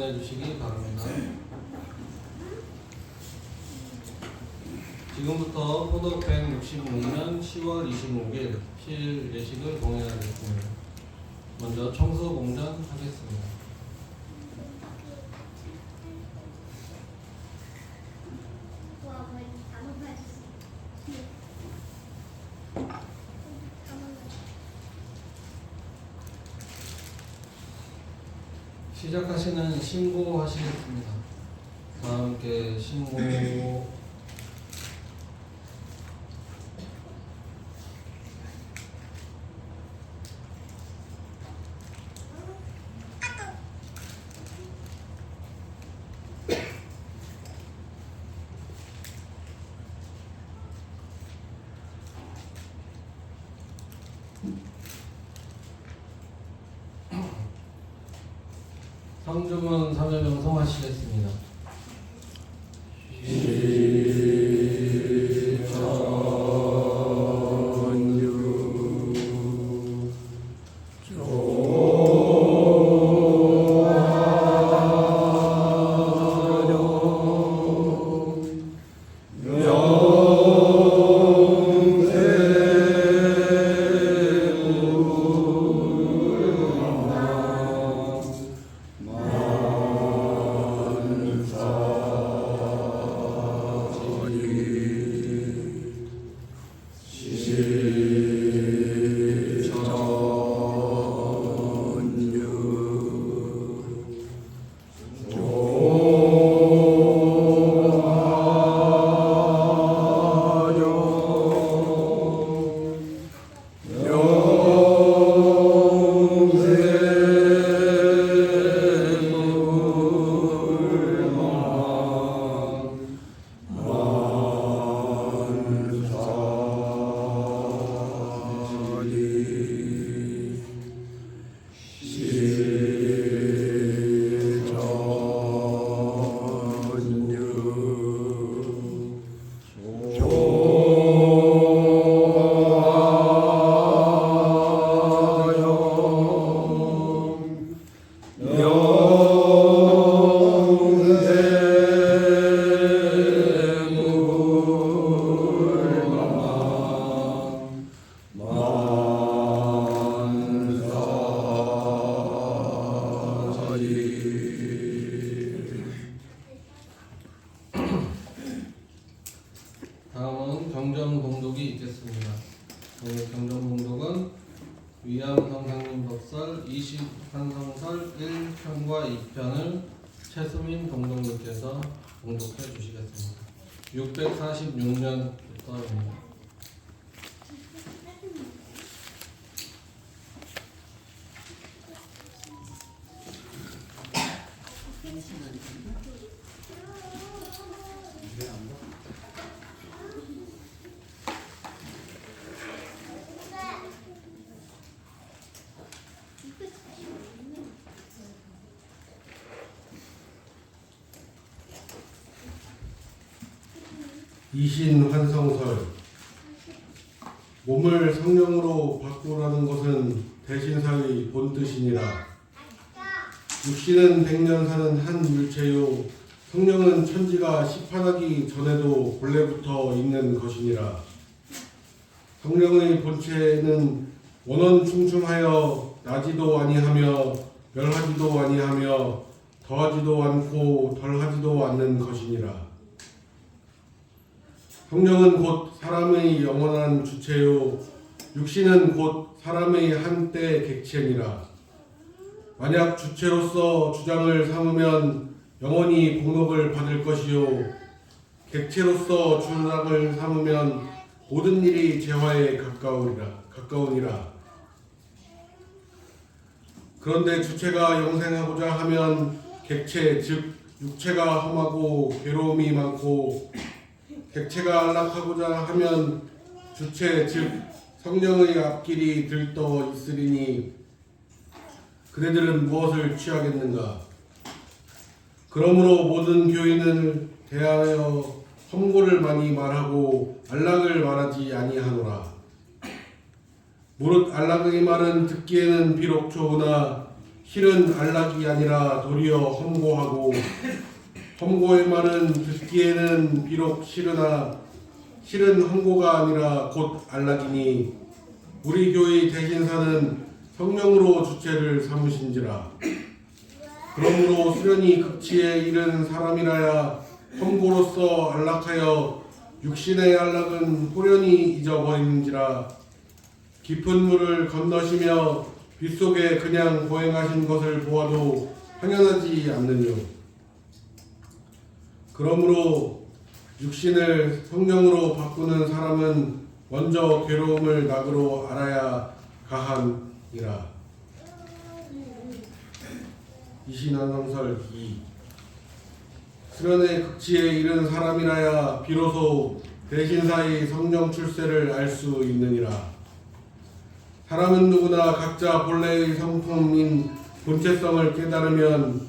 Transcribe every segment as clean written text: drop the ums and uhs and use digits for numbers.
보내주시기 바랍니다. 지금부터 포독 165년 10월 25일 시일 예식을 공연하겠습니다. 먼저 청소 공전 하겠습니다. 시작하시는 신고하시겠습니다. 다 함께 신고. 성주문 3여 명성하시겠습니다. 다음은 경전봉독이 있겠습니다. 오늘 경전봉독은 위암성상님 법설 20한성설 1편과 2편을 최수민 동독님께서 봉독해 주시겠습니다. 646년부터입니다. 이신환성설. 몸을 성령으로 바꾸라는 것은 대신사의 본뜻이니라. 육신은 100년 사는 한 물체요 성령은 천지가 시판하기 전에도 본래부터 있는 것이니라. 성령의 본체는 원원충충하여 나지도 아니하며 멸하지도 아니하며 더하지도 않고 덜하지도 않는 것이니라. 성령은 곧 사람의 영원한 주체요 육신은 곧 사람의 한때 객체니라. 만약 주체로서 주장을 삼으면 영원히 복록을 받을 것이요 객체로서 주장을 삼으면 모든 일이 재화에 가까우니라. 그런데 주체가 영생하고자 하면 객체 즉 육체가 험하고 괴로움이 많고 객체가 안락하고자 하면 주체 즉 성령의 앞길이 들떠 있으리니 그대들은 무엇을 취하겠는가? 그러므로 모든 교인을 대하여 험고를 많이 말하고 안락을 말하지 아니하노라. 무릇 안락의 말은 듣기에는 비록 좋으나 실은 안락이 아니라 도리어 험고하고 험고의 말은 듣기에는 비록 싫으나 실은 험고가 아니라 곧 안락이니 우리 교회의 대신사는 성령으로 주체를 삼으신지라. 그러므로 수련이 극치에 이른 사람이라야 험고로서 안락하여 육신의 안락은 호련히 잊어버리는지라. 깊은 물을 건너시며 빗속에 그냥 보행하신 것을 보아도 당연하지 않느뇨. 그러므로 육신을 성령으로 바꾸는 사람은 먼저 괴로움을 낙으로 알아야 가하니라. 이신한성설 2. 수련의 극치에 이른 사람이라야 비로소 대신사의 성령 출세를 알 수 있느니라. 사람은 누구나 각자 본래의 성품인 본체성을 깨달으면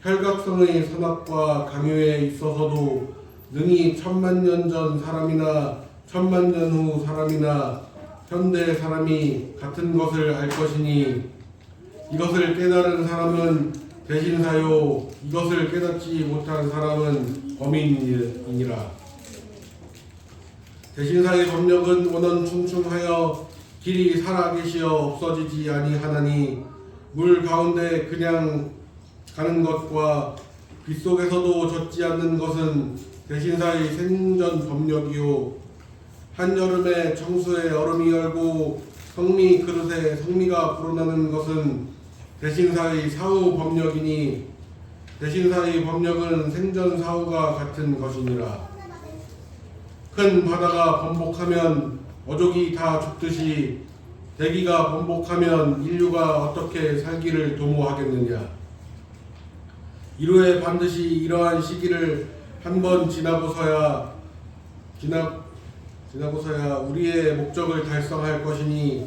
혈각성의 선악과 강요에 있어서도 능히 1000만 년 전 사람이나 1000만 년 후 사람이나 현대 사람이 같은 것을 알 것이니 이것을 깨달은 사람은 대신사요 이것을 깨닫지 못한 사람은 범인이니라. 대신사의 법력은 원원충충하여 길이 살아계시어 없어지지 아니하나니 물 가운데 그냥 가는 것과 빗속에서도 젖지 않는 것은 대신사의 생전 법력이요 한여름에 청수에 얼음이 얼고 성미 그릇에 성미가 불어나는 것은 대신사의 사후 법력이니 대신사의 법력은 생전 사후가 같은 것이니라. 큰 바다가 번복하면 어족이 다 죽듯이 대기가 번복하면 인류가 어떻게 살기를 도모하겠느냐. 이루에 반드시 이러한 시기를 한번 지나고서야 우리의 목적을 달성할 것이니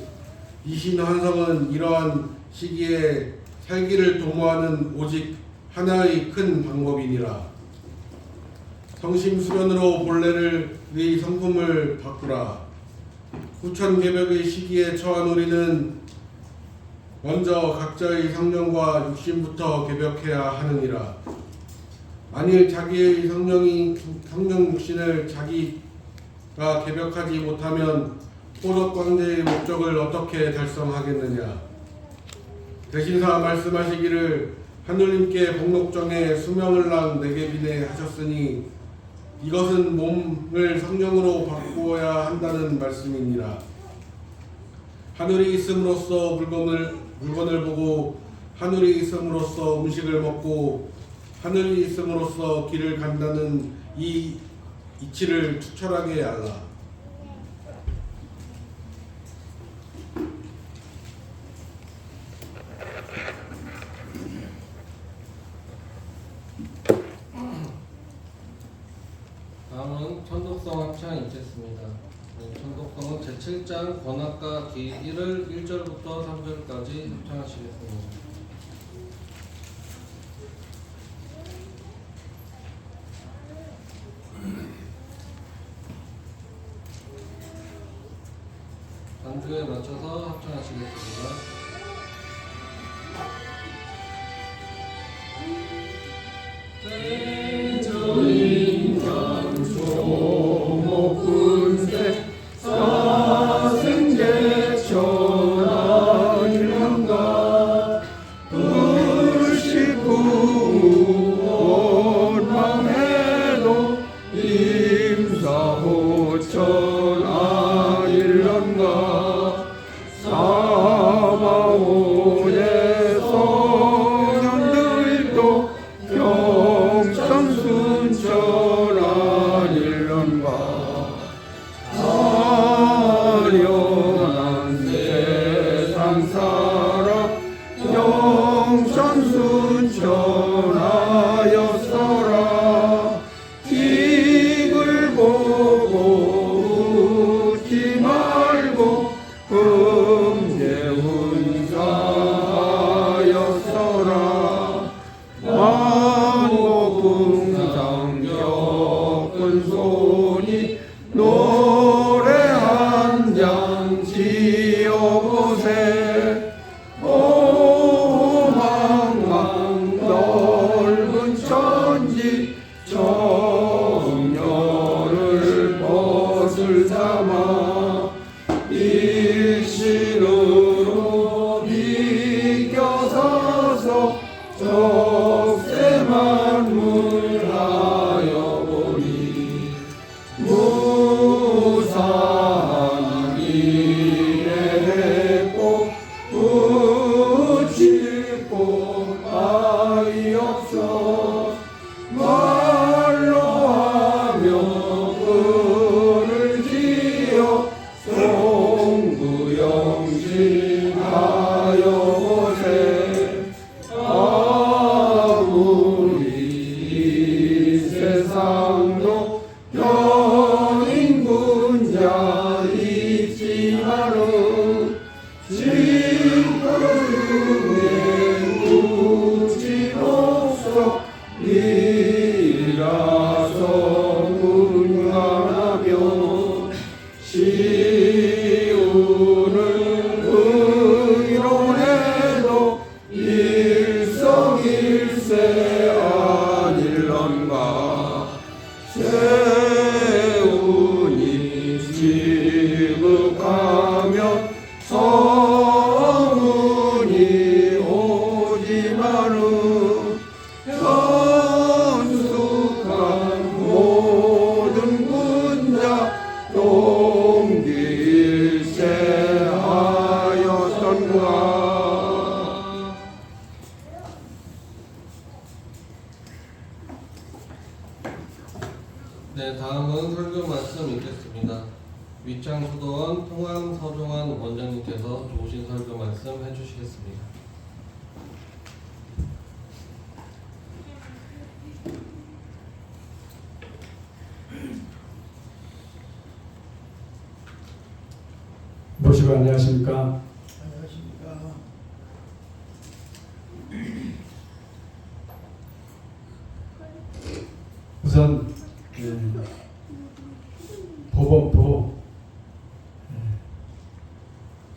이신환성은 이러한 시기에 살기를 도모하는 오직 하나의 큰 방법이니라. 성심수련으로 본래의 성품을 바꾸라. 후천개벽의 시기에 처한 우리는 먼저 각자의 성령과 육신부터 개벽해야 하느니라. 만일 자기의 성령 육신을 자기가 개벽하지 못하면 호덕광제의 목적을 어떻게 달성하겠느냐. 대신사 말씀하시기를 하느님께 복록정에 수명을랑 내게 비내 하셨으니 이것은 몸을 성령으로 바꾸어야 한다는 말씀이니라. 하늘이 있음으로써 물건을 보고 하늘이 있음으로써 음식을 먹고 하늘이 있음으로써 길을 간다는 이 이치를 투철하게 알라. 다음은 천독성 합창 읽겠습니다. 천독성은 제7장 권학과 기 1을 1절부터 3절까지 합창하시겠습니다. 반주에 맞춰서 합창하시겠습니다. 소목군세 사생제천하일랑가 불식구원망해도 임사호천하일랑가 사마오의 성현들도 경천순천하일랑가 아련한 세상사람 영천순천하였어라. 이글 보고 웃지 말고 금제훈사하였어라. 만고풍상 겪은 손이 노래 한 장 지어보세. 오 일어서 분간하며 시온을 의론해도 일성일세 아닐런가. 세운이 지극하면 성운이 오지만은 현숙한 모든 군자 동길세 하였던가. 네, 다음은 설교 말씀 읽겠습니다. 위창수도원 통암서종환 원장님께서 좋으신 설교 말씀 해주시겠습니다. 모시고 안녕하십니까? 안녕하십니까. 우선 보범도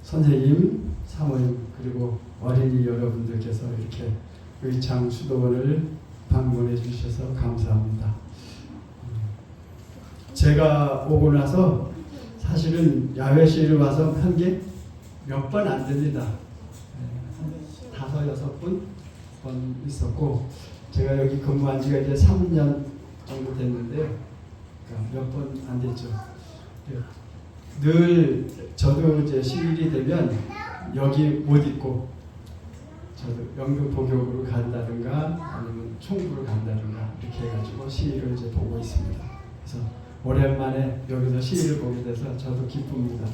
선생님, 사모님 그리고 어린이 여러분들께서 이렇게 의창 수도원을 방문해 주셔서 감사합니다. 제가 오고 나서 사실은 야외 시위를 와서 한 게 몇 번 안 됩니다. 한 5-6번 있었고 제가 여기 근무한 지가 이제 3년 정도 됐는데요. 그러니까 몇 번 안 됐죠. 늘 저도 이제 시일이 되면 여기 못 있고 저도 연극 복역으로 간다든가 아니면 총부를 간다든가 이렇게 해가지고 시위를 이제 보고 있습니다. 그래서 오랜만에 여기서 시위를 보게 돼서 저도 기쁩니다.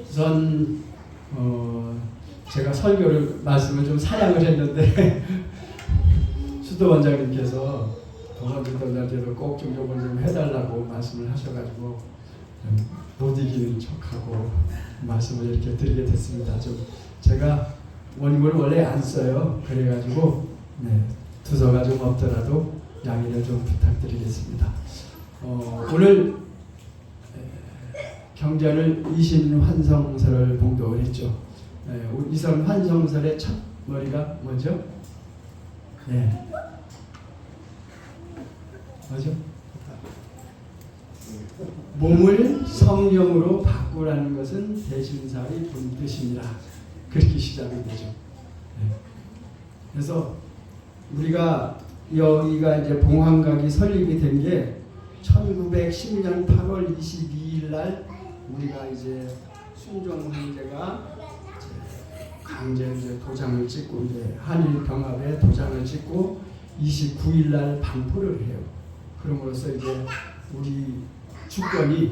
우선 제가 설교를 말씀을 좀 사양을 했는데 수도 원장님께서 도선지도자한테도 꼭 좀 요걸 좀 해달라고 말씀을 하셔가지고 못 이기는 척하고 말씀을 이렇게 드리게 됐습니다. 좀 제가 원임을 원래 안 써요. 그래가지고 두서가 좀 없더라도 양해를 좀 부탁드리겠습니다. 오늘 경전을 이신환성설을 봉독을 했죠. 이선 환성설의 첫 머리가 뭐죠? 뭐죠? 몸을 성령으로 바꾸라는 것은 대신사의 본뜻이니라. 그렇게 시작이 되죠. 그래서 우리가 여기가 이제 봉황각이 설립이 된 게 1910년 8월 22일 날 우리가 이제 순종 황제가 강제 이제 도장을 찍고 이제 한일 병합에 도장을 찍고 29일 날 반포를 해요. 그럼으로써 이제 우리 주권이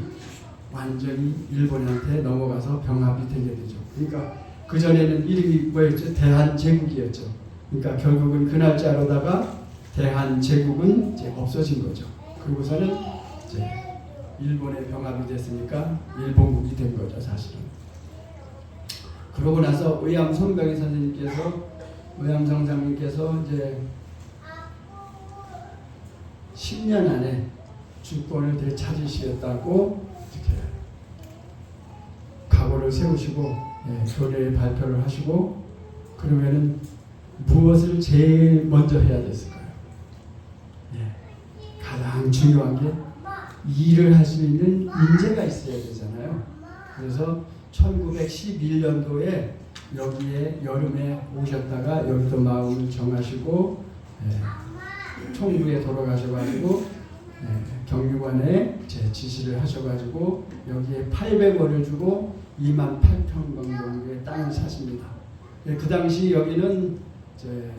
완전히 일본한테 넘어가서 병합이 되게 되죠. 그러니까 그 전에는 이름이 뭐였죠? 대한제국이었죠. 그러니까 결국은 그 날짜로다가 대한제국은 이제 없어진 거죠. 그리고서는 이제 일본의 병합이 됐으니까 일본국이 된 거죠, 사실은. 그러고 나서 의암 성병희 선생님께서, 의암 성장님께서 이제 10년 안에 주권을 되찾으시겠다고 이렇게 각오를 세우시고 교례 발표를 하시고 그러면은 무엇을 제일 먼저 해야 됐을까요? 가장 중요한 게 일을 할 수 있는 인재가 있어야 되잖아요. 그래서 1911년도에 여기에 여름에 오셨다가 여기도 마음을 정하시고 총무에 돌아가셔가지고 경유관에 제 지시를 하셔가지고 여기에 800원을 주고 28,000평 정도의 땅을 사십니다. 그 당시 여기는 이제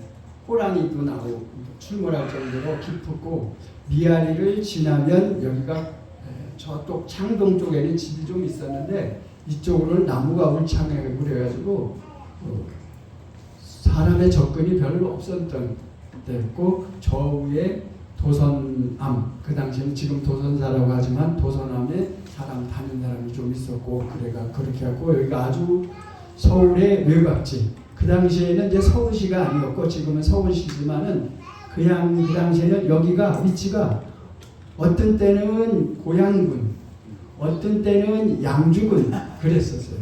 호랑이도 나오고 출몰할 정도로 깊었고 미아리를 지나면 여기가 저쪽 창동 쪽에는 집이 좀 있었는데 이쪽으로는 나무가 울창하고 그래가지고 사람의 접근이 별로 없었던 때였고 저 위에 도선암, 그 당시에는 지금 도선사라고 하지만 도선암에 사람 다닌 사람이 좀 있었고 그래가 그렇게 하고 여기가 아주 서울의 외곽지, 그 당시에는 이제 서울시가 아니었고 지금은 서울시지만은 그냥 그 당시에는 여기가 위치가 어떤 때는 고양군, 어떤 때는 양주군 그랬었어요.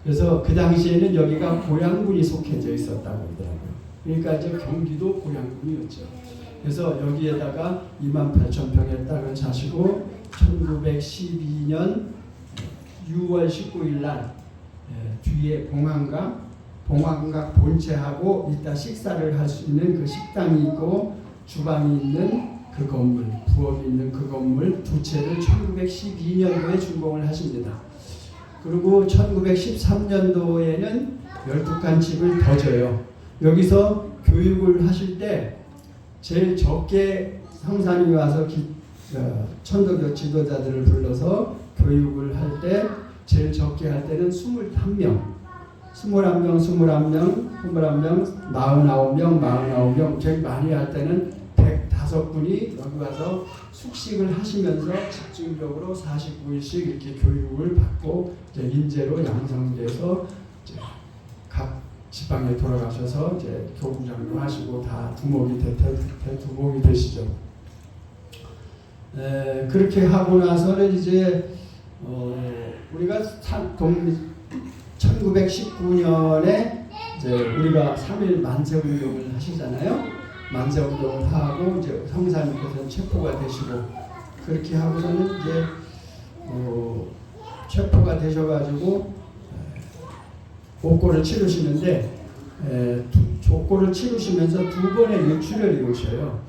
그래서 그 당시에는 여기가 고양군이 속해져 있었다고 하더라고요. 그러니까 이제 경기도 고양군이었죠. 그래서 여기에다가 28,000평의 땅을 사시고 1912년 6월 19일 날 뒤에 봉황각 본체하고 이따 식사를 할 수 있는 그 식당이 있고 주방이 있는 그 건물, 부엌이 있는 그 건물 두 채를 1912년도에 준공을 하십니다. 그리고 1913년도에는 12칸 집을 더 줘요. 여기서 교육을 하실 때 제일 적게 성산이 와서 천도교 지도자들을 불러서 교육을 할 때 제일 적게 할 때는 21명, 49명, 제일 많이 할 때는 105분이 여기 와서 숙식을 하시면서 집중적으로 49일씩 이렇게 교육을 받고 이제 인재로 양성돼서 이제 각 지방에 돌아가셔서 이제 교구장도 하시고 다 두목이 되시죠. 그렇게 하고 나서는 이제 우리가 1919년에 이제 우리가 3.1 만세운동을 하시잖아요. 만세운동을 하고 이제 성사님께서는 체포가 되시고 그렇게 하고서는 이제 체포가 되셔가지고 옥고를 치르시는데 옥고를 치르시면서 두 번의 뇌출혈이 오셔요.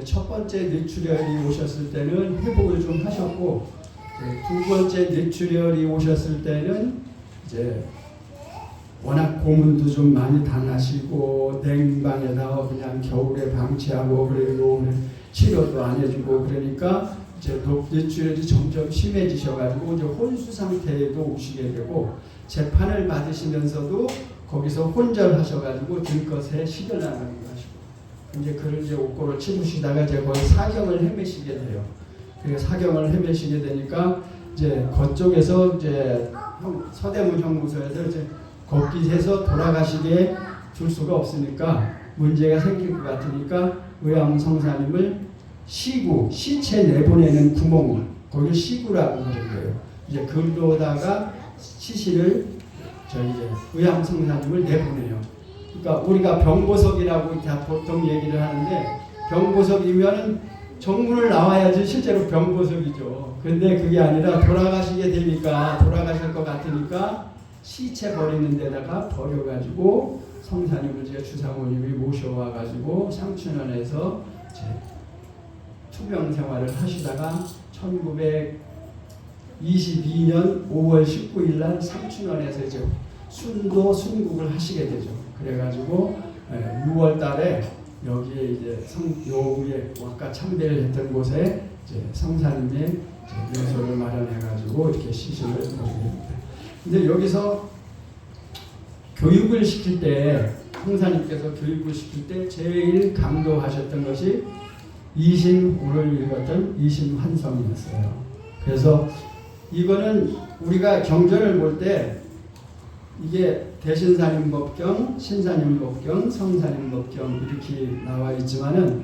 첫 번째 뇌출혈이 오셨을 때는 회복을 좀 하셨고 두 번째 뇌출혈이 오셨을 때는 이제 워낙 고문도 좀 많이 당하시고 냉방에다가 그냥 겨울에 방치하고 그리고 치료도 안 해주고 그러니까 이제 뇌출혈이 점점 심해지셔가지고 이제 혼수 상태에도 오시게 되고 재판을 받으시면서도 거기서 혼절하셔가지고 들것에 시들나가는 거 하시고 이제 그를 이제 옥고를 치르시다가 이제 거의 사경을 헤매시게 돼요. 그 사경을 헤매시게 되니까 이제 그쪽에서 이제 서대문 형무소에서 이제 거기에서 돌아가시게 둘 수가 없으니까 문제가 생길 것 같으니까 의암 성사님을 시구, 시체 내보내는 구멍, 거기 시구라고 그런 거예요. 이제 그로다가 시신을 저희 이제 의암 성사님을 내보내요. 그러니까 우리가 병보석이라고 다 보통 얘기를 하는데 병보석이면은 정문을 나와야지 실제로 병보석이죠. 근데 그게 아니라 돌아가시게 되니까 돌아가실 것 같으니까 시체 버리는 데다가 버려가지고 성사님을 제 주상호님이 모셔와가지고 상춘원에서 투병 생활을 하시다가 1922년 5월 19일 날 상춘원에서 이제 순국을 하시게 되죠. 그래가지고 6월 달에 여기에 이제 요 위에 아까 참배를 했던 곳에 이제 성사님의 묘소를 마련해가지고 이렇게 시신을 보게 됩니다. 근데 여기서 교육을 시킬 때 성사님께서 교육을 시킬 때 제일 강조하셨던 것이 오늘 읽었던 이심환성이었어요. 그래서 이거는 우리가 경전을 볼 때 이게 대신사님법경, 신사님법경, 성사님법경 이렇게 나와 있지만은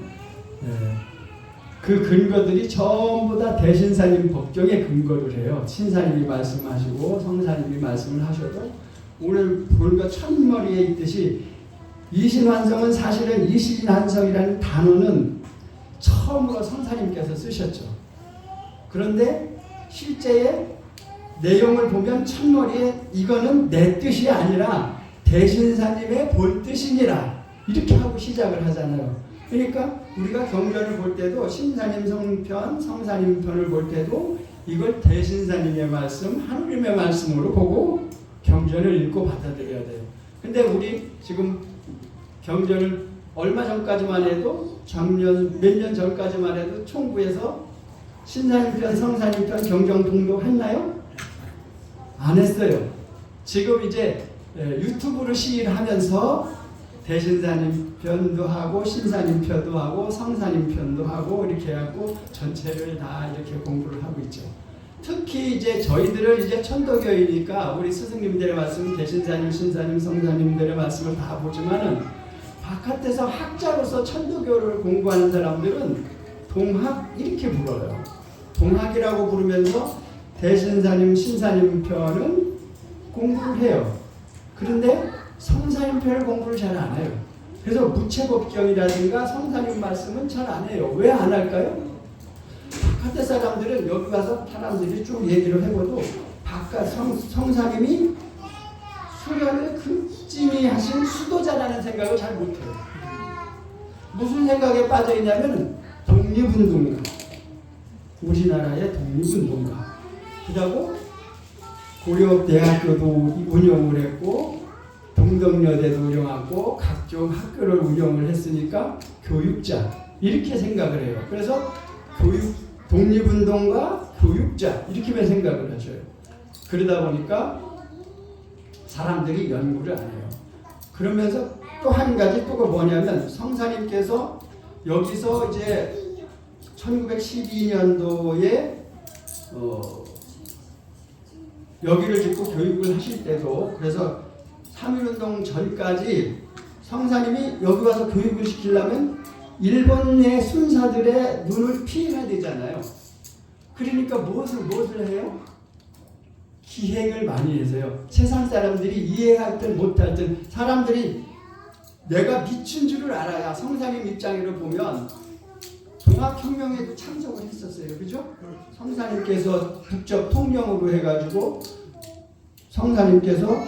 그 근거들이 전부 다 대신사님 법경에 근거를 해요. 신사님이 말씀하시고 성사님이 말씀을 하셔도 오늘 본 것 첫머리에 있듯이 이신환성은 사실은 이신환성이라는 단어는 처음으로 성사님께서 쓰셨죠. 그런데 실제의 내용을 보면 첫머리에 이거는 내 뜻이 아니라 대신사님의 본 뜻이니라 이렇게 하고 시작을 하잖아요. 그러니까 우리가 경전을 볼 때도 신사님 성편, 성사님 편을 볼 때도 이걸 대신사님의 말씀, 하느님의 말씀으로 보고 경전을 읽고 받아들여야 돼요. 근데 우리 지금 경전을 얼마 전까지만 해도 작년 몇 년 전까지만 해도 총부에서 신사님 편, 성사님 편 경전 동독했나요? 안 했어요. 지금 이제 유튜브로 시인하면서 대신사님 편도 하고 신사님 편도 하고 성사님 편도 하고 이렇게 해갖고 전체를 다 이렇게 공부를 하고 있죠. 특히 이제 저희들은 이제 천도교이니까 우리 스승님들의 말씀, 대신사님, 신사님, 성사님들의 말씀을 다 보지만은 바깥에서 학자로서 천도교를 공부하는 사람들은 동학 이렇게 불러요. 동학이라고 부르면서 대신사님, 신사님 편은 공부를 해요. 그런데 성사님 편을 공부를 잘 안 해요. 그래서 무채법경이라든가 성사님 말씀은 잘 안 해요. 왜 안 할까요? 바깥에 사람들은 여기 와서 사람들이 쭉 얘기를 해봐도 바깥 성사님이 수련을 극진히 하신 수도자라는 생각을 잘 못해요. 무슨 생각에 빠져 있냐면 독립운동가, 우리나라의 독립운동가. 그리고 고려대학교도 운영을 했고 동덕여대도 운영하고 각종 학교를 운영을 했으니까 교육자 이렇게 생각을 해요. 그래서 독립운동가, 교육자 이렇게만 생각을 하셔요. 그러다 보니까 사람들이 연구를 안 해요. 그러면서 또 한 가지 또가 뭐냐면 성사님께서 여기서 이제 1912년도에 여기를 짓고 교육을 하실 때도 그래서 3.1운동 전까지 성사님이 여기 와서 교육을 시키려면 일본의 순사들의 눈을 피해야 되잖아요. 그러니까 무엇을 해요? 기행을 많이 해서요. 세상 사람들이 이해할 듯 못할 듯 사람들이 내가 미친 줄을 알아야 성사님 입장으로 보면 동학혁명에도 참석을 했었어요. 그죠? 성사님께서 국적 통령으로 해가지고 성사님께서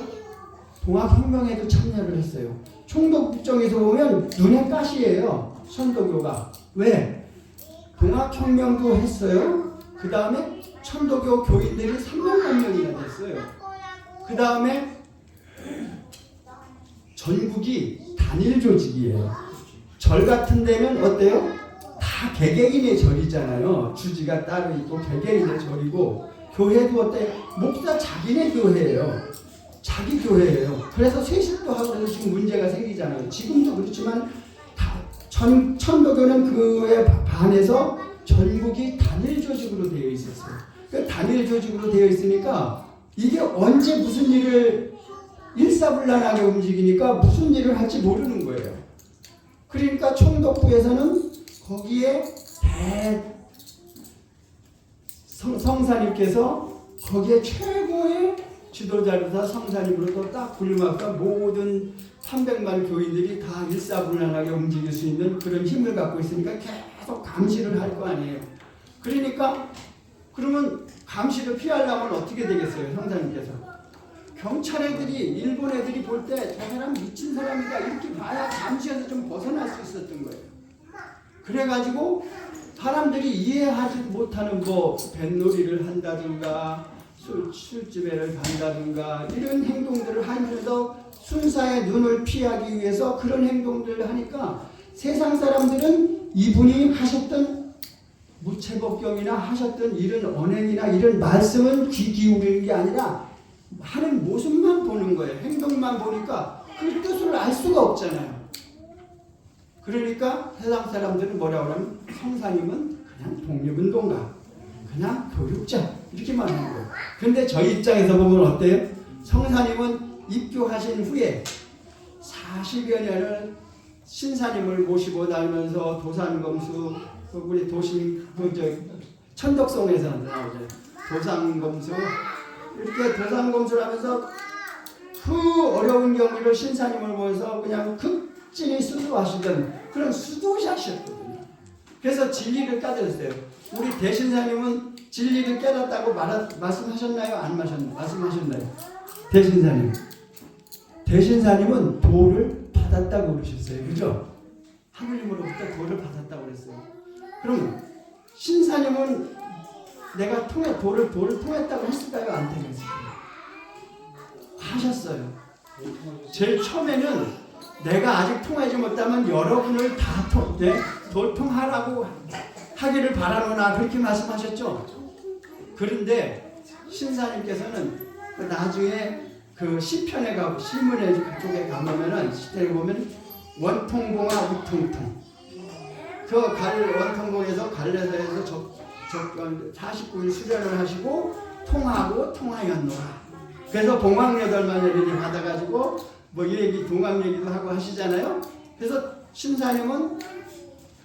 동학혁명에도 참여를 했어요. 총독 국정에서 보면 눈에 가시예요. 천도교가. 왜? 동학혁명도 했어요. 그 다음에 천도교 교인들이 300만 명이나 됐어요. 그 다음에 전국이 단일 조직이에요. 절 같은 데는 어때요? 다 개개인의 절이잖아요. 주지가 따로 있고 개개인의 절이고 교회도 어때요? 목사 자기네 교회예요. 자기 교회예요. 그래서 세습도 하고 그래서 지금 문제가 생기잖아요. 지금도 그렇지만 천도교는 그에 반해서 전국이 단일 조직으로 되어 있었어요. 그 단일 조직으로 되어 있으니까 이게 언제 무슨 일을 일사불란하게 움직이니까 무슨 일을 할지 모르는 거예요. 그러니까 총독부에서는 거기에 성사님께서 거기에 최고의 지도자로서 성사님으로서 딱 불림하니까 모든 300만 교인들이 다 일사불란하게 움직일 수 있는 그런 힘을 갖고 있으니까 계속 감시를 할 거 아니에요. 그러니까 그러면 감시를 피하려면 어떻게 되겠어요? 성사님께서 경찰 애들이 일본 애들이 볼 때 저 사람 미친 사람이다 이렇게 봐야 감시에서 좀 벗어날 수 있었던 거예요. 그래가지고 사람들이 이해하지 못하는 뭐 뱃놀이를 한다든가 술집에를 간다든가 이런 행동들을 하면서 순사의 눈을 피하기 위해서 그런 행동들을 하니까 세상 사람들은 이분이 하셨던 무채법경이나 하셨던 이런 언행이나 이런 말씀은 귀 기울이는 게 아니라 하는 모습만 보는 거예요. 행동만 보니까 그 뜻을 알 수가 없잖아요. 그러니까 세상 사람들은 뭐라고 하면 성사님은 그냥 독립운동가, 그냥 교육자 이렇게만 하는 거예요. 근데 저희 입장에서 보면 어때요? 성사님은 입교하신 후에 40여 년을 신사님을 모시고 다니면서 도산검수 우리 도심 천덕송에서 나오죠. 도산검수 이렇게 도산검수를 하면서 그 어려운 경기를 신사님을 모여서 그냥 극진히 수도하시던 그런 수도자셨거든요. 그래서 진리를 깨달았어요. 우리 대신사님은 진리를 깨닫다고 말씀하셨나요? 안 말씀하셨나요? 대신사님은 도를 받았다고 그러셨어요. 그죠? 하느님으로부터 도를 받았다고 그랬어요. 그럼 신사님은 내가 도를 통했다고 했을까요? 안 통했을까요? 하셨어요. 제일 처음에는 내가 아직 통하지 못하면 여러분을 다 도통하라고 하기를 바라노나 그렇게 말씀하셨죠. 그런데 신사님께서는 나중에 그 시편에 가고 시문에 그쪽에 가보면은 시대에 보면 원통공화 우통통 그 원통공에서 갈래서에서 49일 수련을 하시고 통하였노라. 그래서 봉황 8마녀를 받아가지고 뭐 얘기 동학 얘기도 하고 하시잖아요. 그래서 신사님은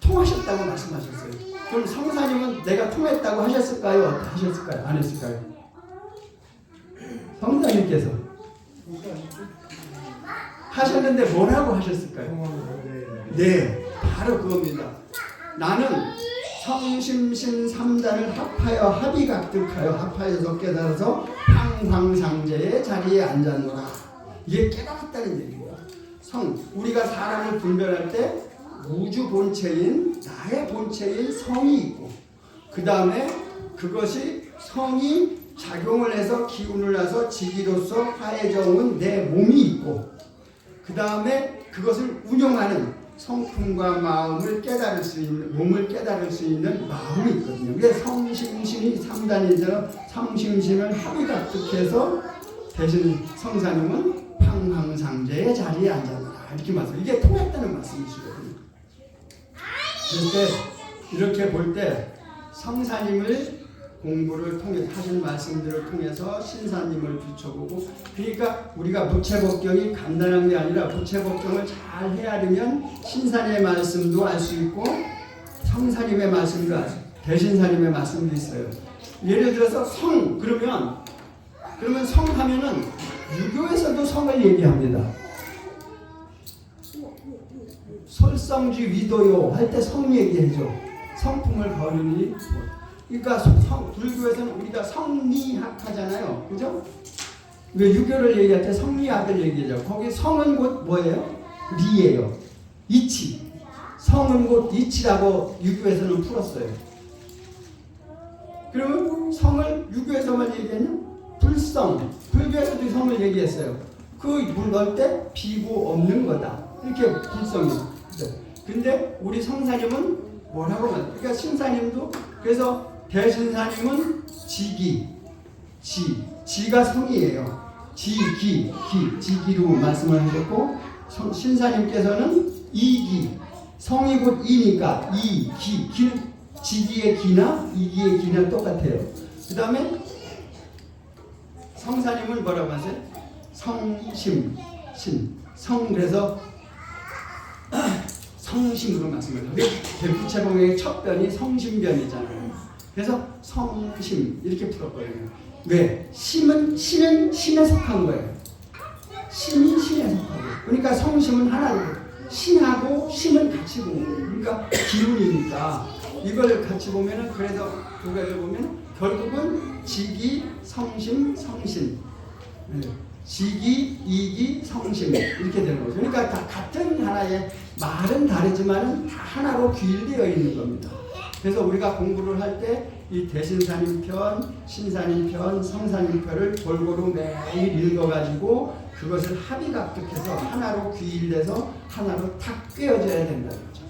통하셨다고 말씀하셨어요. 그럼 성사님은 내가 통했다고 하셨을까요? 하셨을까요? 안 했을까요? 성사님께서 하셨는데 뭐라고 하셨을까요? 네, 바로 그겁니다. 나는 성심신 3단을 합하여 합의각득하여 합하여서 깨달아서 황황상제의 자리에 앉았노라. 이게 깨달았다는 얘기예요. 우리가 사람을 분별할 때 우주 본체인 나의 본체인 성이 있고, 그 다음에 그것이 성이 작용을 해서 기운을 나서 지기로서 화해져 온 내 몸이 있고, 그 다음에 그것을 운용하는 성품과 마음을 깨달을 수 있는, 몸을 깨달을 수 있는 마음이 있거든요. 그게 성심신이 3단이죠. 성심신을 합의각득해서 대신 성사님은 황황상제의 자리에 앉아라. 이렇게 말씀. 이게 통했다는 말씀이시거든요. 이렇게 볼 때 성사님을 공부를 통해 하신 말씀들을 통해서 신사님을 비춰보고, 그러니까 우리가 부채법경이 간단한 게 아니라 부채법경을 잘 헤아리면 신사님의 말씀도 알 수 있고 성사님의 말씀도 알 수 있고 대신사님의 말씀도 있어요. 예를 들어서 성 그러면 성 하면은 유교에서도 성을 얘기합니다. 설성주 위도요 할 때 성 얘기해줘. 성품을 거느니. 그러니까 불교에서는 우리가 성리학 하잖아요. 그죠? 왜 유교를 얘기할 때 성리학을 얘기하죠. 거기 성은 곧 뭐예요? 리예요. 이치. 성은 곧 이치라고 유교에서는 풀었어요. 그러면 성을 유교에서만 얘기했냐? 불성. 불교에서도 성을 얘기했어요. 그 물 넣을 때 비구 없는 거다. 이렇게 불성이에요. 근데 우리 성사님은 뭐라고 말해요? 그러니까 신사님도 그래서 대신사님은 지가 성이에요. 지기로 말씀을 하셨고, 신사님께서는 이기, 성이 곧 이니까 지기의 기나 이기의 기나 똑같아요. 그 다음에 성사님은 뭐라고 하세요? 그래서 성심으로 말씀을 해요. 대부채봉의 첫 변이 성심변이잖아요. 그래서 성심 이렇게 풀었거든요. 왜? 신은 신에 속한 거예요. 신이 신에 속하고. 그러니까 성심은 하나로. 신하고 심은 같이 보는 거예요. 그러니까 기운이니까 이걸 같이 보면은, 그래서 그걸 보면 결국은 지기, 성심, 성신. 네. 지기, 이기, 성심 이렇게 되는 거죠. 그러니까 다 같은 하나의 말은 다르지만은 다 하나로 귀일되어 있는 겁니다. 그래서 우리가 공부를 할 때 이 대신사님 편, 신사님 편, 성사님 편을 골고루 매일 읽어가지고 그것을 합의각득해서 하나로 귀일돼서 하나로 탁 꿰어져야 된다는 거죠.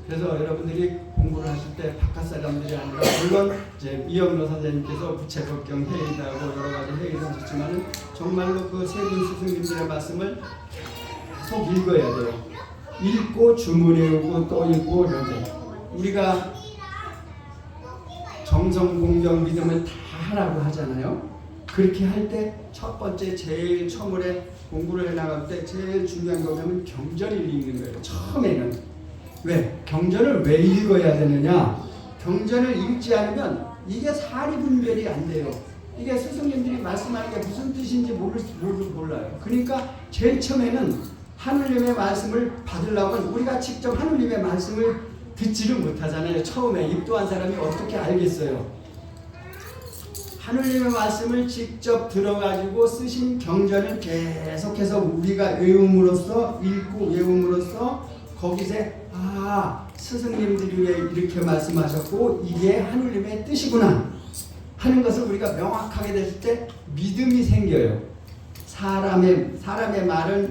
그래서 여러분들이 공부를 하실 때 바깥 사람들이 아니라, 물론 이제 이영로 선생님께서 부채법경 회의도 하고 여러 가지 회의를 하셨지만은 정말로 그 세 분 스승님들의 말씀을 계속 읽어야 돼요. 읽고 주문 외우고 또 읽고 이렇게. 우리가 정성, 공경, 믿음을 다 하라고 하잖아요. 그렇게 할 때 첫 번째 제일 처음에 공부를 해나갈 때 제일 중요한 거는 경전을 읽는 거예요. 처음에는. 왜? 경전을 왜 읽어야 되느냐? 경전을 읽지 않으면 이게 사리분별이 안 돼요. 이게 스승님들이 말씀하는 게 무슨 뜻인지 몰라요. 그러니까 제일 처음에는 하느님의 말씀을 받으려면 우리가 직접 하느님의 말씀을 듣지를 못하잖아요. 처음에 입도한 사람이 어떻게 알겠어요? 하느님의 말씀을 직접 들어가지고 쓰신 경전을 계속해서 우리가 외움으로써, 읽고 외움으로써 거기서 스승님들이 왜 이렇게 말씀하셨고 이게 하느님의 뜻이구나 하는 것을 우리가 명확하게 됐을 때 믿음이 생겨요. 사람의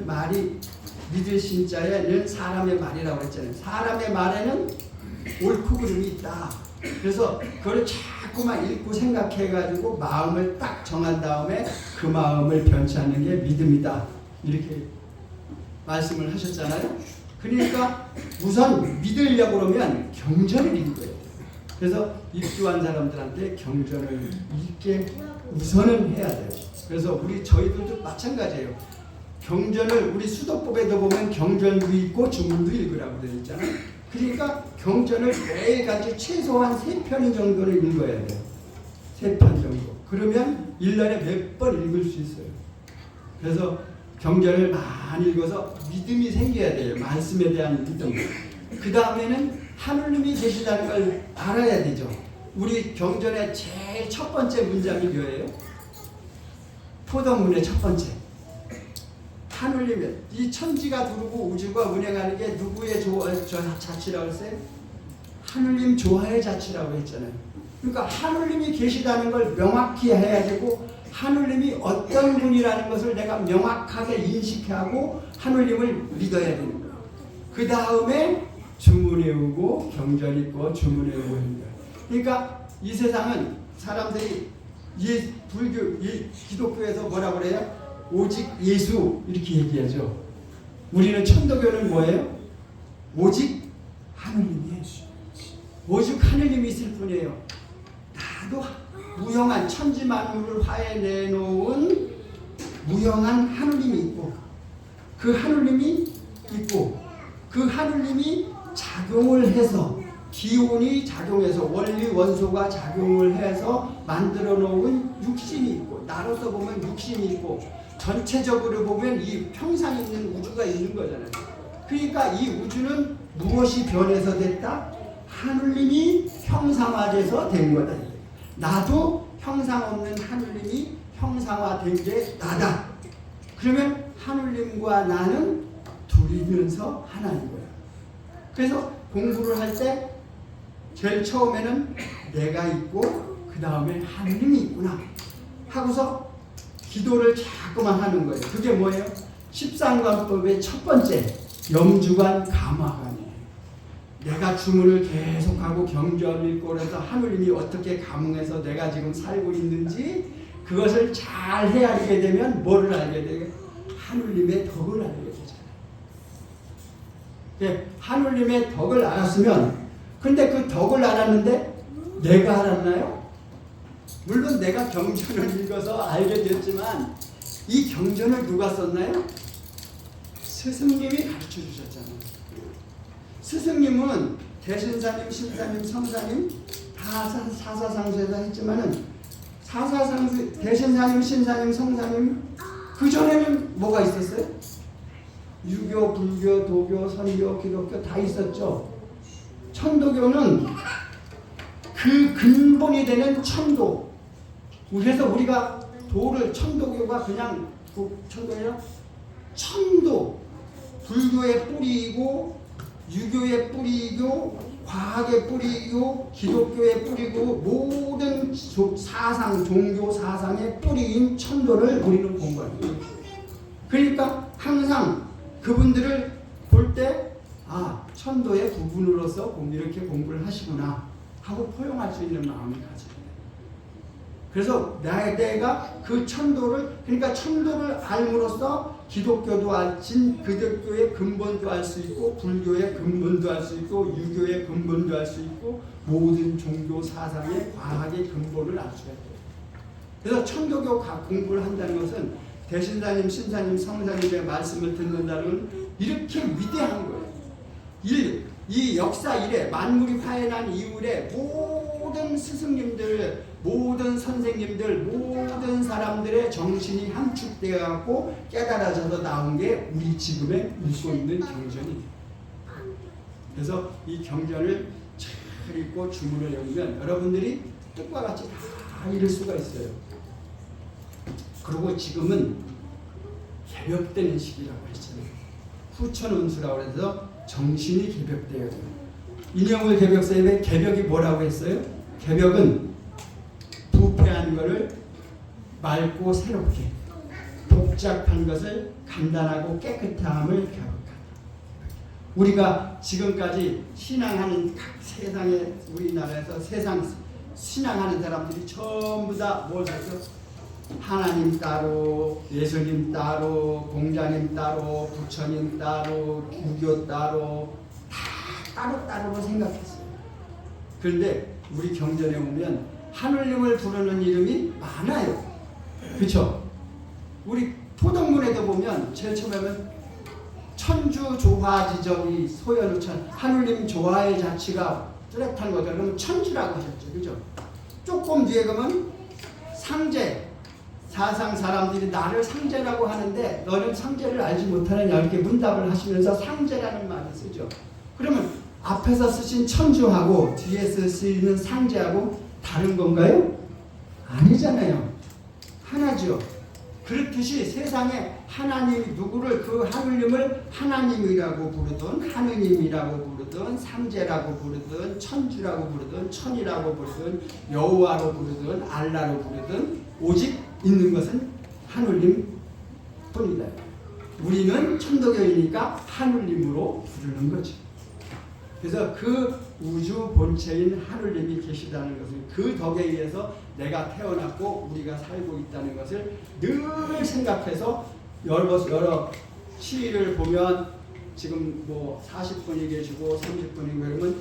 말이 믿을 신자에는 사람의 말이라고 했잖아요. 사람의 말에는 옳고 그름이 있다. 그래서 그걸 자꾸만 읽고 생각해가지고 마음을 딱 정한 다음에 그 마음을 변치 않는 게 믿음이다. 이렇게 말씀을 하셨잖아요. 그러니까 우선 믿으려고 그러면 경전을 읽어요. 그래서 입주한 사람들한테 경전을 읽게 우선은 해야 돼요. 그래서 저희들도 마찬가지예요. 경전을 우리 수도법에도 보면 경전도 읽고 주문도 읽으라고 되어 있잖아요. 그러니까 경전을 매일같이 최소한 3편 정도는 읽어야 돼요. 3편 정도. 그러면 1년에 몇 번 읽을 수 있어요. 그래서 경전을 많이 읽어서 믿음이 생겨야 돼요. 말씀에 대한 믿음. 그 다음에는 하느님이 계시다는 걸 알아야 되죠. 우리 경전의 제일 첫 번째 문장이 뭐예요? 포도문의 첫 번째. 하느님의 이 천지가 두르고 우주가 운행하는 게 누구의 자치라고 했어요? 하느님 조화의 자치라고 했잖아요. 그러니까 하느님이 계시다는 걸 명확히 해야 되고 하느님이 어떤 분이라는 것을 내가 명확하게 인식하고 하느님을 믿어야 되는 거예요. 그 다음에 주문 외우고 경전 읽고 주문 외우고 하는 거예요. 그러니까 이 세상은 사람들이 이 기독교에서 뭐라고 그래요? 오직 예수 이렇게 얘기하죠. 우리는 천도교는 뭐예요? 오직 하느님이에요. 오직 하느님이 있을 뿐이에요. 나도 무형한 천지 만물을 화해내놓은 무형한 하느님이 있고 그 하느님이 있고 그 하느님이 작용을 해서 기온이 작용해서 원리 원소가 작용을 해서 만들어 놓은 육신이 있고 나로서 보면 육신이 있고 전체적으로 보면 이 평상 있는 우주가 있는 거잖아요. 그러니까 이 우주는 무엇이 변해서 됐다? 하느님이 형상화돼서 된 거다. 나도 형상 없는 하느님이 형상화된 게 나다. 그러면 하느님과 나는 둘이면서 하나인 거야. 그래서 공부를 할 때 제일 처음에는 내가 있고 그 다음에 하느님이 있구나 하고서 기도를 자꾸만 하는 거예요. 그게 뭐예요? 십상관법의 첫 번째 염주관 감화관이에요. 내가 주문을 계속하고 경전 읽고 그래서 하느님이 어떻게 감응해서 내가 지금 살고 있는지 그것을 잘 헤아리게 되면 뭐를 알게 돼요? 하느님의 덕을 알게 되잖아요. 네, 하느님의 덕을 알았으면 근데 그 덕을 알았는데 내가 알았나요? 물론 내가 경전을 읽어서 알게 됐지만 이 경전을 누가 썼나요? 스승님이 가르쳐 주셨잖아요. 스승님은 대신사님, 신사님, 성사님 다 사사상수에서 했지만은 사사상수 대신사님, 신사님, 성사님 그 전에는 뭐가 있었어요? 유교, 불교, 도교, 선교, 기독교 다 있었죠. 천도교는 그 근본이 되는 천도. 그래서 우리가 도를 천도교가 그냥 천도예요. 천도 불교의 뿌리이고 유교의 뿌리이고 과학의 뿌리이고 기독교의 뿌리고 모든 사상 종교 사상의 뿌리인 천도를 우리는 공부하는 거예요. 그러니까 항상 그분들을 볼 때 천도의 부분으로서 이렇게 공부를 하시구나 하고 포용할 수 있는 마음이 가져요. 그래서 내가 그 천도를 그러니까 천도를 알므로써 기독교도 알진 기독교의 근본도 알 수 있고 불교의 근본도 알 수 있고 유교의 근본도 알 수 있고 모든 종교 사상의 과학의 근본을 알 수가 있어요. 그래서 천도교 공부를 한다는 것은 대신사님, 신사님, 성사님의 말씀을 듣는다는 건 이렇게 위대한 거예요. 이 역사 이래 만물이 화해난 이후에 모든 스승님들, 모든 선생님들, 모든 사람들의 정신이 함축되어 갖고 깨달아져서 나온 게 우리 지금의 읽고 있는 경전이에요. 그래서 이 경전을 잘 읽고 주문을 외우면 여러분들이 뜻과 같이 다 읽을 수가 있어요. 그리고 지금은 개벽되는 시기라고 했잖아요. 후천운수라고 해서 정신이 개벽되어야 돼요. 인형을 개벽사에 개벽이 뭐라고 했어요? 개벽은 부패한 것을 맑고 새롭게 복잡한 것을 간단하고 깨끗함을 개벽하다. 우리가 지금까지 신앙하는 각 세상의 우리나라에서 세상 신앙하는 사람들이 전부 다 뭘 했어? 하나님 따로, 예수님 따로, 공자님 따로, 부처님 따로, 유교 따로 다 따로따로 생각했어요. 그런데 우리 경전에 보면 하늘님을 부르는 이름이 많아요. 그렇죠? 우리 토덕문에도 보면 제일 처음에는 천주 조화지정이 소연우천, 하늘님 조화의 자치가 뚜렷한 거죠. 그러면 천주라고 하셨죠. 그죠? 조금 뒤에 가면 상제, 사상 사람들이 나를 상제라고 하는데 너는 상제를 알지 못하느냐 이렇게 문답을 하시면서 상제라는 말을 쓰죠. 그러면 앞에서 쓰신 천주하고 뒤에서 쓰이는 상제하고 다른 건가요? 아니잖아요. 하나죠. 그렇듯이 세상에 하나님이 누구를 그 하늘님을 하나님이라고 부르든 하느님이라고 부르든 상제라고 부르든 천주라고 부르든 천이라고 부르든 여호와로 부르든 알라로 부르든 오직 있는 것은 하늘님 뿐이다. 우리는 천도교이니까 하늘님으로 부르는 거죠. 그래서 그 우주 본체인 하늘님이 계시다는 것을 그 덕에 의해서 내가 태어났고 우리가 살고 있다는 것을 늘 생각해서 여러 시를 보면 지금 뭐 40분이 계시고 30분이 그러면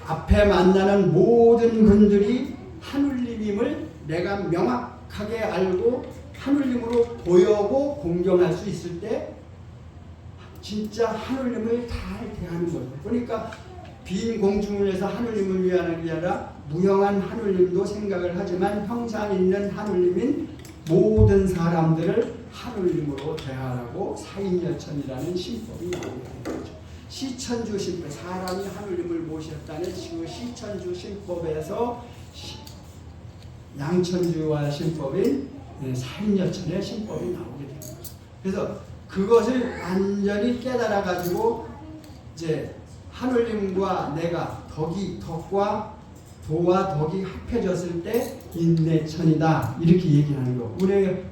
앞에 만나는 모든 분들이 하늘님임을 내가 명확하게 알고 하늘님으로 보여고 공경할 수 있을 때 진짜 하늘님을 잘 대하는 거예요. 그러니까 빈 공중에서 하늘님을 위하는 게 아니라 무형한 하늘님도 생각을 하지만 형상 있는 하늘님인 모든 사람들을 하늘님으로 대하라고 사인여천이라는 신법이 나오게 된 거죠. 시천주 신법, 사람이 하늘님을 모셨다는 그 시천주 신법에서 양천주와 신법인 사인여천의 신법이 나오게 된 거죠. 그래서 그것을 완전히 깨달아 가지고 이제 하늘님과 내가 덕과 도와 덕이 합해졌을 때 인내천이다 이렇게 얘기하는 거.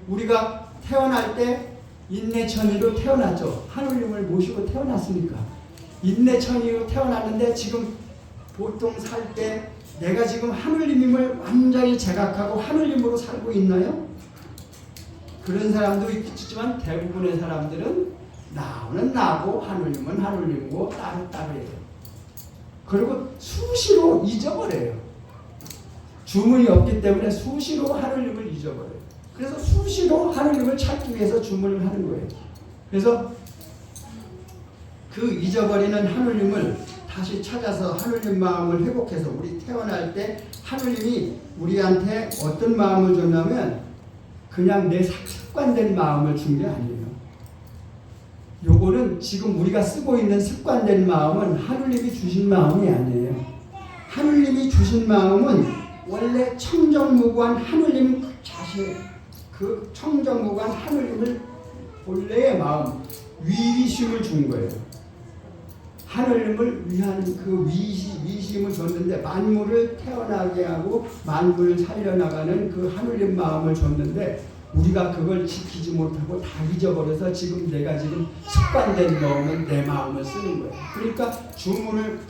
우리가 태어날 때 인내천이로 태어났죠. 하늘님을 모시고 태어났으니까 인내천이로 태어났는데 지금 보통 살 때 내가 지금 하늘님임을 완전히 자각하고 하늘님으로 살고 있나요? 그런 사람도 있겠지만 대부분의 사람들은 나는 나고 하늘님은 하늘님이고 따로따로예요. 그리고 수시로 잊어버려요. 주문이 없기 때문에 수시로 하늘님을 잊어버려요. 그래서 수시로 하늘님을 찾기 위해서 주문을 하는 거예요. 그래서 그 잊어버리는 하늘님을 다시 찾아서 하늘님 마음을 회복해서 우리 태어날 때 하늘님이 우리한테 어떤 마음을 줬냐면 그냥 내 습관된 마음을 준 게 아니에요. 요거는 지금 우리가 쓰고 있는 습관된 마음은 하늘님이 주신 마음이 아니에요. 하늘님이 주신 마음은 원래 청정무구한 하늘님 그 자신, 그 청정무구한 하늘님을 본래의 마음, 위심을 준 거예요. 하늘님을 위한 그 위심을 줬는데 만물을 태어나게 하고 만물을 살려나가는 그 하늘님 마음을 줬는데 우리가 그걸 지키지 못하고 다 잊어버려서 지금 내가 지금 습관된 마음은 내 마음을 쓰는 거예요. 그러니까 주문을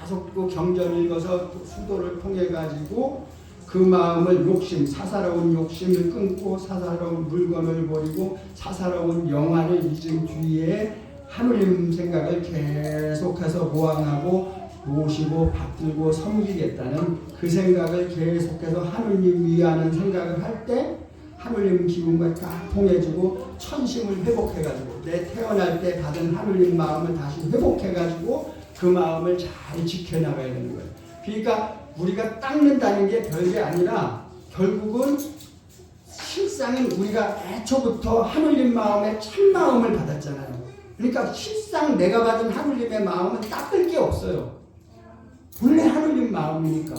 계속 또 경전을 읽어서 수도를 통해 가지고 그 마음을 욕심, 사사로운 욕심을 끊고 사사로운 물건을 버리고 사사로운 영화를 잊은 뒤에 하늘님 생각을 계속해서 모항하고 모시고 받들고 섬기겠다는 그 생각을 계속해서 하늘님 위하는 생각을 할 때 하늘님 기운과 딱 통해주고 천심을 회복해가지고 내 태어날 때 받은 하늘님 마음을 다시 회복해가지고 그 마음을 잘 지켜나가야 되는 거예요. 그러니까 우리가 닦는다는 게 별게 아니라 결국은 실상은 우리가 애초부터 하늘님 마음의 참마음을 받았잖아요. 그러니까 실상 내가 받은 하늘님의 마음은 닦을 게 없어요. 본래 하늘님 마음이니까.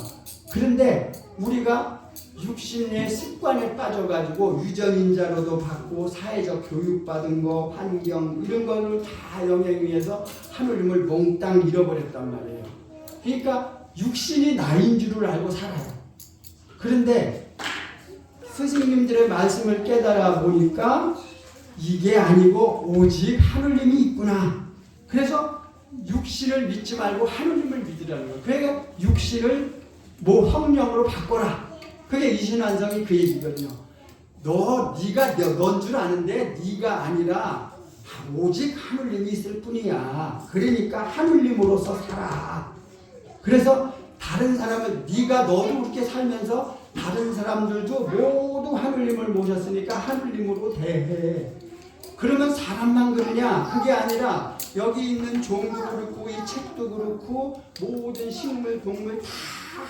그런데 우리가 육신의 습관에 빠져가지고 유전인자로도 받고 사회적 교육받은 거, 환경 이런 거를 다 영향해서 하늘님을 몽땅 잃어버렸단 말이에요. 그러니까 육신이 나인 줄을 알고 살아요. 그런데 스승님들의 말씀을 깨달아 보니까 이게 아니고 오직 하늘님이 있구나. 그래서 육신을 믿지 말고 하늘님을 믿으라는 거예요. 그러니까 육신을 뭐 성령으로 바꿔라. 그게 이신환성이 그 얘기거든요. 네가 넌 줄 아는데 네가 아니라 오직 하늘님이 있을 뿐이야. 그러니까 하늘님으로서 살아. 그래서 다른 사람을 네가 너도 그렇게 살면서 다른 사람들도 모두 하느님을 모셨으니까 하느님으로 대해. 그러면 사람만 그러냐? 그게 아니라 여기 있는 종도 그렇고 이 책도 그렇고 모든 식물 동물 다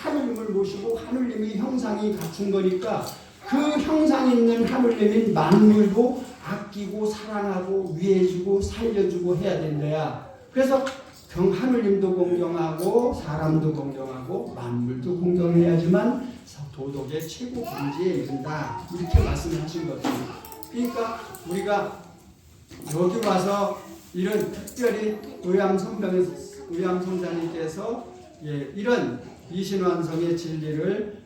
하느님을 모시고 하느님의 형상이 갖춘 거니까 그 형상 있는 하느님인 만물도 아끼고 사랑하고 위해주고 살려주고 해야 된대야. 그래서 하느님도 공경하고 사람도 공경하고 만물도 공경해야지만 도덕의 최고 경지에 이른다. 이렇게 말씀하신 거죠. 그러니까 우리가 여기 와서 이런 특별히 의암성자님께서 이런 이신완성의 진리를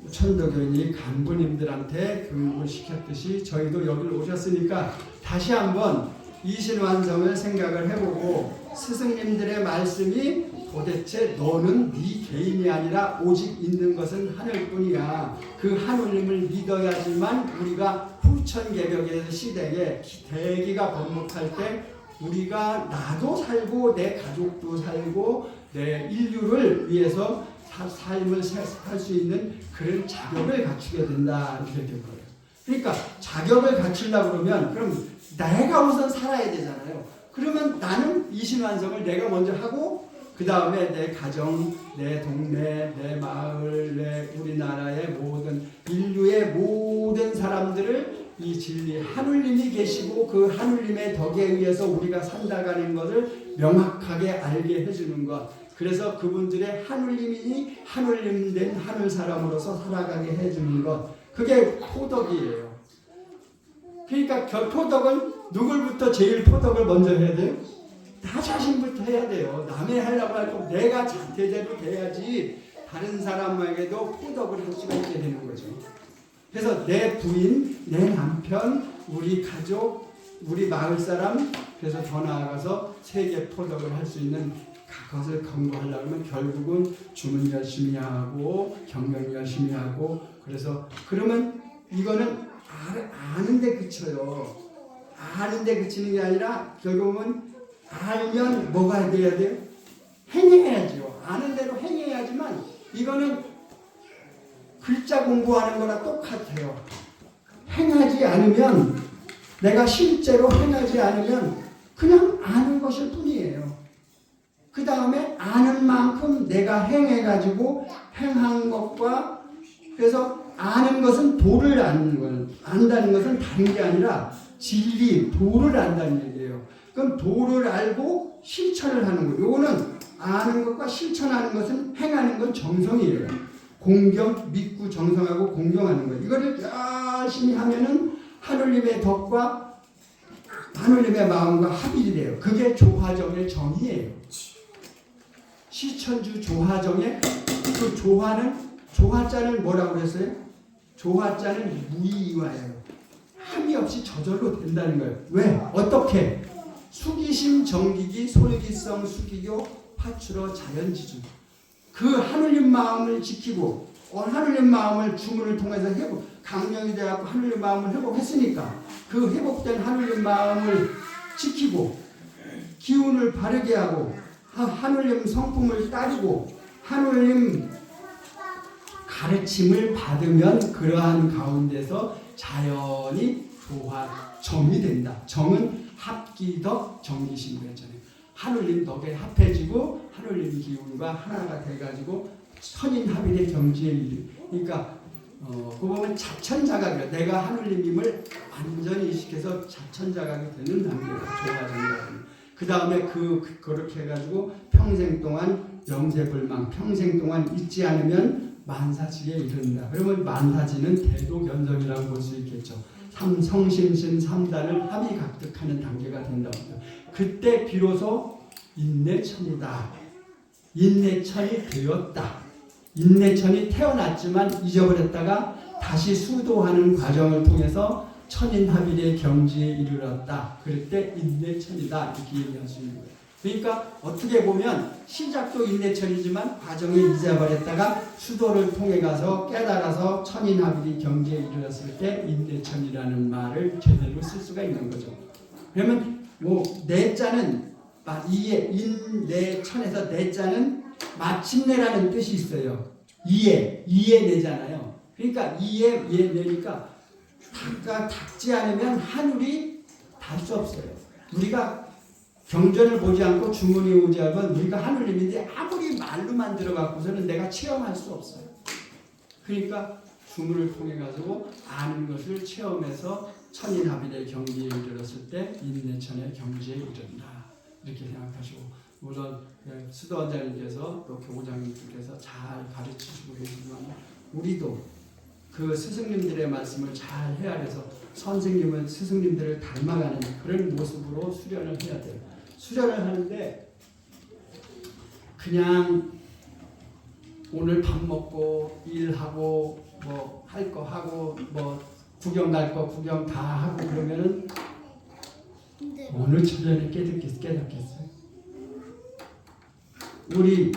천도교인이 간부님들한테 교육을 시켰듯이 저희도 여기를 오셨으니까 다시 한번 이신완성을 생각을 해보고 스승님들의 말씀이 도대체 너는 네 개인이 아니라 오직 있는 것은 하늘뿐이야. 그 하느님을 믿어야지만 우리가 후천개벽의 시대에 대기가 번복할 때 우리가 나도 살고 내 가족도 살고 내 인류를 위해서 삶을 살 수 있는 그런 자격을 갖추게 된다. 이렇게 된 거예요. 그러니까 자격을 갖추려고 그러면 그럼 내가 우선 살아야 되잖아요. 그러면 나는 이신완성을 내가 먼저 하고 그 다음에 내 가정, 내 동네, 내 마을, 내 우리나라의 모든 인류의 모든 사람들을 이 진리 하느님이 계시고 그 하느님의 덕에 의해서 우리가 산다가는 것을 명확하게 알게 해주는 것. 그래서 그분들의 하느님이 하느님된 하늘 사람으로서 살아가게 해주는 것. 그게 포덕이에요. 그러니까 포덕은 누굴부터 제일 포덕을 먼저 해야 돼요? 나 자신부터 해야 돼요. 남의 하려고 할 거 내가 자태대로 돼야지 다른 사람에게도 포덕을 할 수가 있게 되는 거죠. 그래서 내 부인, 내 남편, 우리 가족, 우리 마을 사람, 그래서 더 나아가서 세계 포덕을 할 수 있는 그것을 강구하려면 결국은 주문 열심히 하고 경영 열심히 하고 그래서 그러면 이거는 아는데 그쳐요. 아는데 그치는 게 아니라 결국은 알면 뭐가 돼야 돼요? 행해야죠. 아는 대로 행해야지만 이거는 글자 공부하는 거랑 똑같아요. 행하지 않으면 내가 실제로 행하지 않으면 그냥 아는 것일 뿐이에요. 그 다음에 아는 만큼 내가 행해가지고 행한 것과 그래서 아는 것은 도를 안다는 것은 다른 게 아니라 진리, 도를 안다는 얘기예요. 그럼 도를 알고 실천을 하는 거예요. 요거는 아는 것과 실천하는 것은 행하는 건 정성이에요. 공경, 믿고 정성하고 공경하는 거예요. 이거를 열심히 하면은 하느님의 덕과 하느님의 마음과 합일이 돼요. 그게 조화정의 정의예요. 시천주 조화정의 그 조화자는 뭐라고 그랬어요? 조화자는 무이와예요. 함이 없이 저절로 된다는 거예요. 왜? 어떻게? 수기심 정기기 솔기성 수기교 파출어 자연지주. 그 하느님 마음을 지키고 하느님 마음을 주문을 통해서 회복 강령이 되어서 하느님 마음을 회복했으니까 그 회복된 하느님 마음을 지키고 기운을 바르게 하고 하느님 성품을 따르고 하느님 가르침을 받으면 그러한 가운데서 자연히 조화정이 된다. 정은 합기덕 정기신 거잖아요. 하느님 덕에 합해지고 하느님 기운과 하나가 돼가지고 선인합일의 경지에 이르. 그러니까 그 보면 자천자각이에요. 내가 하느님임을 완전히 인식해서 자천자각이 되는 단계가 조화정이라고. 그 다음에 그렇게 해가지고 평생 동안 영세불망 평생 동안 잊지 않으면 만사지에 이른다. 그러면 만사지는 대도견성이라고 볼 수 있겠죠. 성심신 3단을 합이 각득하는 단계가 된다고 합니다. 그때 비로소 인내천이다. 인내천이 되었다. 인내천이 태어났지만 잊어버렸다가 다시 수도하는 과정을 통해서 천인합일의 경지에 이르렀다. 그럴 때 인내천이다. 이렇게 얘기할 수 있는 거예요. 그러니까 어떻게 보면 시작도 인내천이지만 과정에 잊어버렸다가 수도를 통해 가서 깨달아서 천인합일이 경지에 이르렀을 때 인내천이라는 말을 제대로 쓸 수가 있는 거죠. 그러면 내자는 인내천에서 내자는 마침내라는 뜻이 있어요. 이해내잖아요. 그러니까 이해내니까 닿지 않으면 하늘이 닿을 수 없어요. 우리가 경전을 보지 않고 주문이 오지 않으면 우리가 하늘님인데 아무리 말로만 들어갖고서는 내가 체험할 수 없어요. 그러니까 주문을 통해 가지고 아는 것을 체험해서 천인합일의 경지에 이르렀을 때 인내천의 경지에 이른다. 이렇게 생각하시고, 물론 수도원장님께서 또 교구장님께서 잘 가르치시고 계시지만 우리도 그 스승님들의 말씀을 잘 헤아려서 선생님은 스승님들을 닮아가는 그런 모습으로 수련을 해야 돼요. 수련을 하는데 그냥 오늘 밥 먹고 일하고 뭐 할 거 하고 뭐 구경 갈 거 구경 다 하고 그러면은 어느 천년에 깨닫겠어요? 우리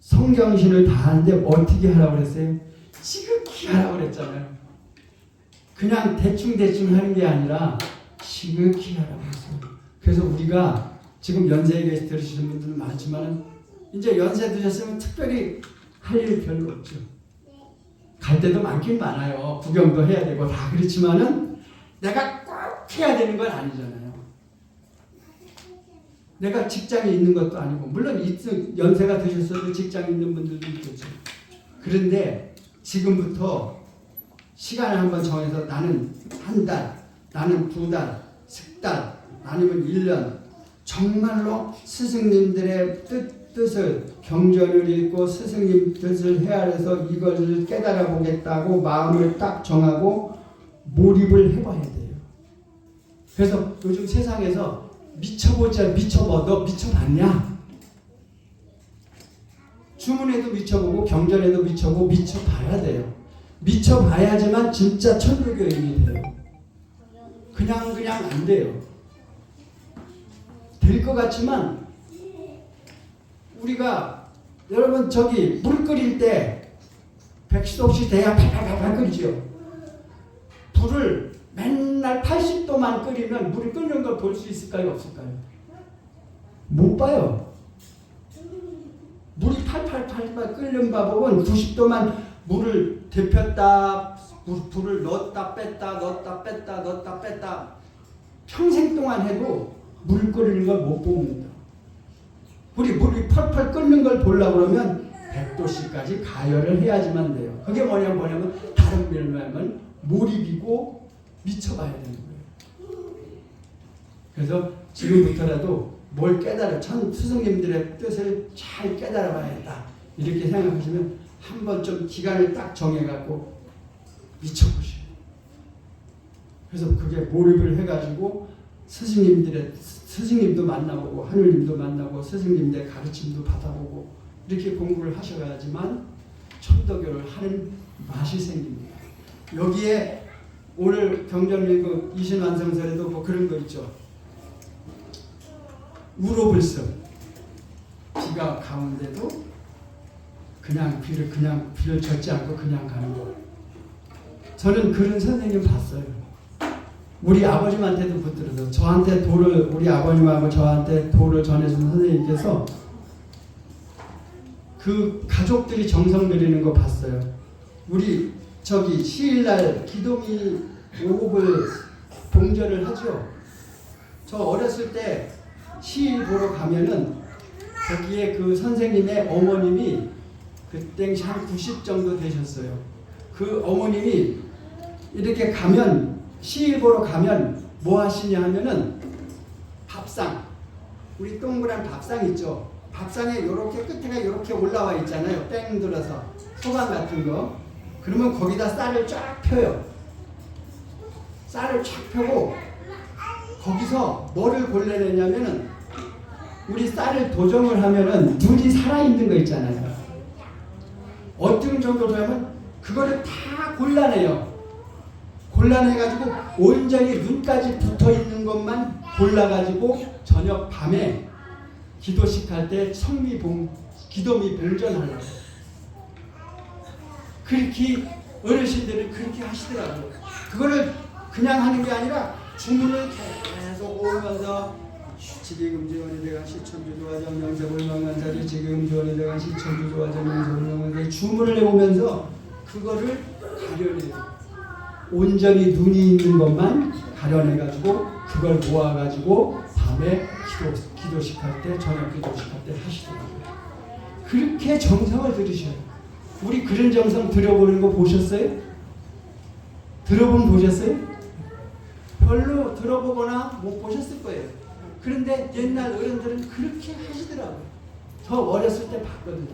성경신을 다 하는데 어떻게 하라고 그랬어요? 지극히 하라고 그랬잖아요. 그냥 대충 하는 게 아니라 지극히 하라고 했어요. 그래서 우리가 지금 연세에 계시 들으시는 분들은 많지만 이제 연세 드셨으면 특별히 할 일 별로 없죠. 갈 때도 많긴 많아요. 구경도 해야 되고 다 그렇지만은 내가 꼭 해야 되는 건 아니잖아요. 내가 직장에 있는 것도 아니고, 물론 연세가 드셨어도 직장에 있는 분들도 있겠죠. 그런데 지금부터 시간을 한번 정해서 나는 한 달, 나는 두 달, 석 달, 아니면 1년 정말로 스승님들의 뜻을 경전을 읽고 스승님 뜻을 헤아려서 이것을 깨달아 보겠다고 마음을 딱 정하고 몰입을 해봐야 돼요. 그래서 요즘 세상에서 미쳐보자, 미쳐봐. 너 미쳐봤냐? 주문에도 미쳐보고 경전에도 미쳐보고 미쳐봐야 돼요. 미쳐봐야지만 진짜 천주교인이 돼요. 그냥 안 돼요. 될 것 같지만 우리가 여러분 저기 물 끓일 때 백시도 없이 돼야 팔팔팔 끓이죠. 불을 맨날 80도만 끓이면 물이 끓는 걸 볼 수 있을까요? 없을까요? 못 봐요. 물이 팔팔팔 끓는 방법은 90도만 물을 데폈다, 불을 넣었다 뺐다 평생 동안 해도 물 끓이는 걸 못 봅니다. 물이 펄펄 끓는 걸 보려고 그러면 100도씨까지 가열을 해야지만 돼요. 그게 뭐냐면 다른 말하면 몰입이고 미쳐봐야 되는 거예요. 그래서 지금부터라도 뭘 깨달아, 스승님들의 뜻을 잘 깨달아 봐야겠다. 이렇게 생각하시면 한번 좀 기간을 딱 정해갖고 미쳐보세요. 그래서 그게 몰입을 해가지고 스승님도 만나보고 하느님도 만나고 스승님들의 가르침도 받아보고 이렇게 공부를 하셔야지만 천도교를 하는 맛이 생깁니다. 여기에 오늘 경전 읽은 이신완성설에도 뭐 그런 거 있죠. 우로불성, 비가 가운데도 그냥 비를 젓지 않고 그냥 가는 거. 저는 그런 선생님 봤어요. 우리 아버님한테도 붙들어서 저한테 우리 아버님하고 저한테 도를 전해준 선생님께서 그 가족들이 정성 들이는 거 봤어요. 우리 저기 시일날 기도미 오곡을 봉전을 하죠. 저 어렸을 때 시일 보러 가면은 거기에 그 선생님의 어머님이 그때 한 90 정도 되셨어요. 그 어머님이 이렇게 가면 시일 보러 가면 뭐 하시냐 하면은 밥상, 우리 동그란 밥상 있죠. 밥상에 요렇게 끝에가 요렇게 올라와 있잖아요. 뺑 들어서 소감 같은 거. 그러면 거기다 쌀을 쫙 펴요. 쌀을 쫙 펴고 거기서 뭐를 골라내냐면은 우리 쌀을 도정을 하면은 눈이 살아있는 거 있잖아요. 어떤 정도로 하면 그거를 다 골라내요. 골라내가지고 온전히 눈까지 붙어있는 것만 골라가지고 저녁 밤에 기도식 할 때 기도미 봉전하려고. 그렇게 어르신들은 그렇게 하시더라고요. 그거를 그냥 하는 게 아니라 주문을 계속 오면서 지리금 지원이 대가 시천주 조화정 명세불 명한자리 지금 지원이 대가 시천주 조화정 명세불 명한자리 주문을 해오면서 그거를 가려내요. 온전히 눈이 있는 것만 가려내가지고 그걸 모아가지고 밤에 기도식할 때 저녁 기도식할 때 하시더라고요. 그렇게 정성을 들이셔요. 우리 그런 정성 들어보는 거 보셨어요? 보셨어요? 별로 들어보거나 못 보셨을 거예요. 그런데 옛날 어른들은 그렇게 하시더라고요. 저 어렸을 때 봤거든요.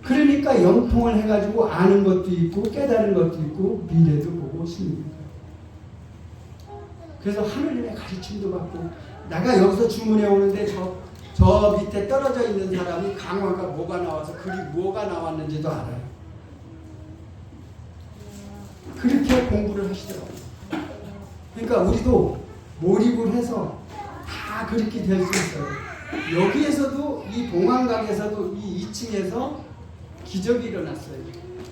그러니까 영통을 해가지고 아는 것도 있고 깨달은 것도 있고 미래도 보고 있습니다. 그래서 하느님의 가르침도 받고 내가 여기서 주문해 오는데 저 밑에 떨어져 있는 사람이 강화가 뭐가 나와서 글이 뭐가 나왔는지도 알아요. 그렇게 공부를 하시더라고요. 그러니까 우리도 몰입을 해서 다 그렇게 될 수 있어요. 여기에서도 이 봉황각에서도 이 2층에서 기적이 일어났어요.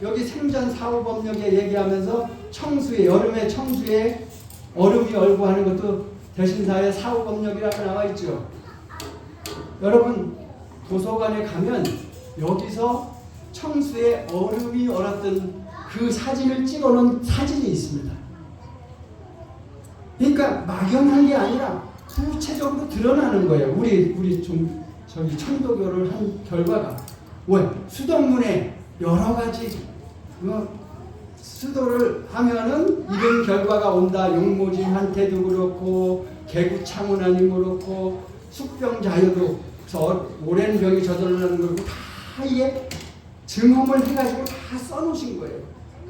여기 생전 사후법령에 얘기하면서 청수에 여름에 청수에 얼음이 얼고 하는 것도 대신사의 사후법령이라고 나와 있죠. 여러분 도서관에 가면 여기서 청수에 얼음이 얼었던 그 사진을 찍어놓은 사진이 있습니다. 그러니까 막연한 게 아니라 구체적으로 드러나는 거예요. 우리 좀 저기 천도교를 한 결과가 왜 수돗문에 여러 가지 수도를 하면은 이런 결과가 온다. 용모진한테도 그렇고 개구창운하니 그렇고 숙병자여도 오랜 병이 저절나는 거고 다 이게 증험을 해가지고 다 써놓으신 거예요.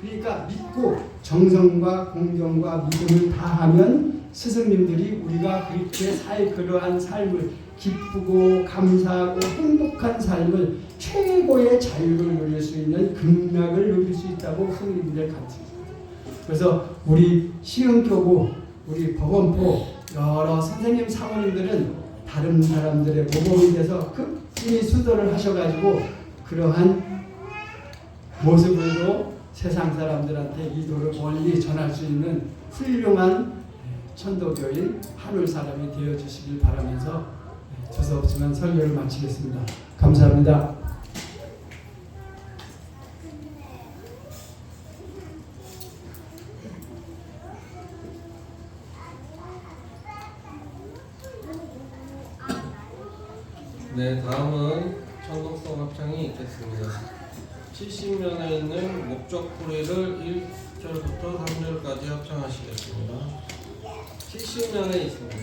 그러니까 믿고 정성과 공경과 믿음을 다하면 스승님들이 우리가 그렇게 그러한 삶을 기쁘고 감사하고 행복한 삶을 최고의 자유를 누릴 수 있는 극락을 누릴 수 있다고 스승님들 가르치셨어요. 그래서 우리 시흥교구, 우리 법원포 여러 선생님 사모님들은 다른 사람들의 모범이 돼서 극진히 수도를 하셔가지고 그러한 모습으로 세상 사람들한테 이도를 멀리 전할 수 있는 훌륭한 천도교인 하늘 사람이 되어주시길 바라면서 두서없지만 설교를 마치겠습니다. 감사합니다. 네, 다음은 천독성 합창이 있겠습니다. 70면에 있는 목적풀이를 1절부터 3절까지 합창하시겠습니다. 70면에 있습니다.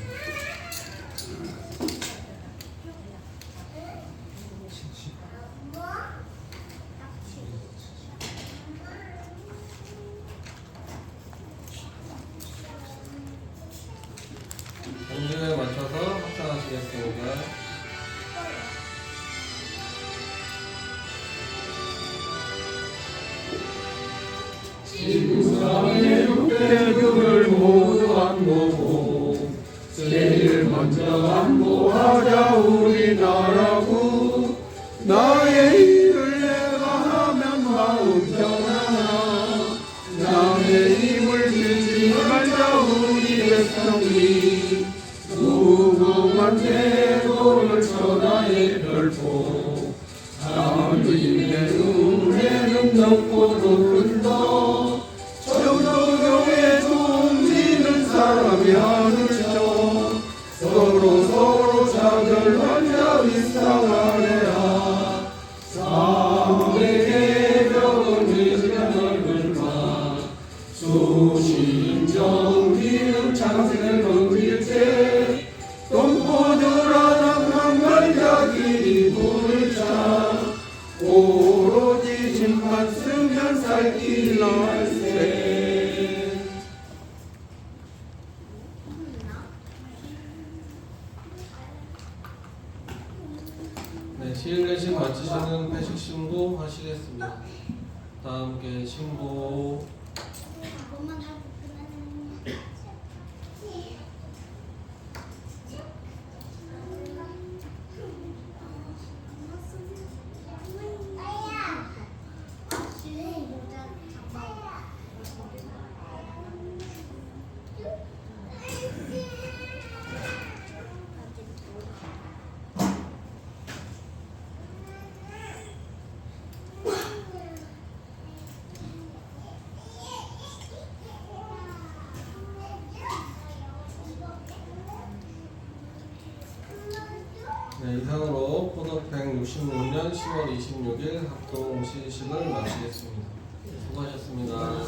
정중에 맞춰서 합창하시겠습니다. 지구상의 육대들을 모두 안보고 제일 먼저 안보하자 우리나라고 나의 일을 내가 하면 마음 편하나 남의 힘을 빌지 말자 우리 백성이 무궁한 태도를 천하의 별포 하나님의 은혜는 높고도 큰다 천도교의 종지는 사람이 하늘져 서로 차별하자 일상하래야 사회의 벽은 이지가 넓을까 수신정기는 창생을 건질 때 동포들아 낭만자 길이 불을 차 오로지 힘만 쓰면 살기 날세. 네, 시일례식 마치시는 회식 신고 하시겠습니다. 다 함께 신고. 1996년 10월 26일 합동 시식을 마치겠습니다. 수고하셨습니다.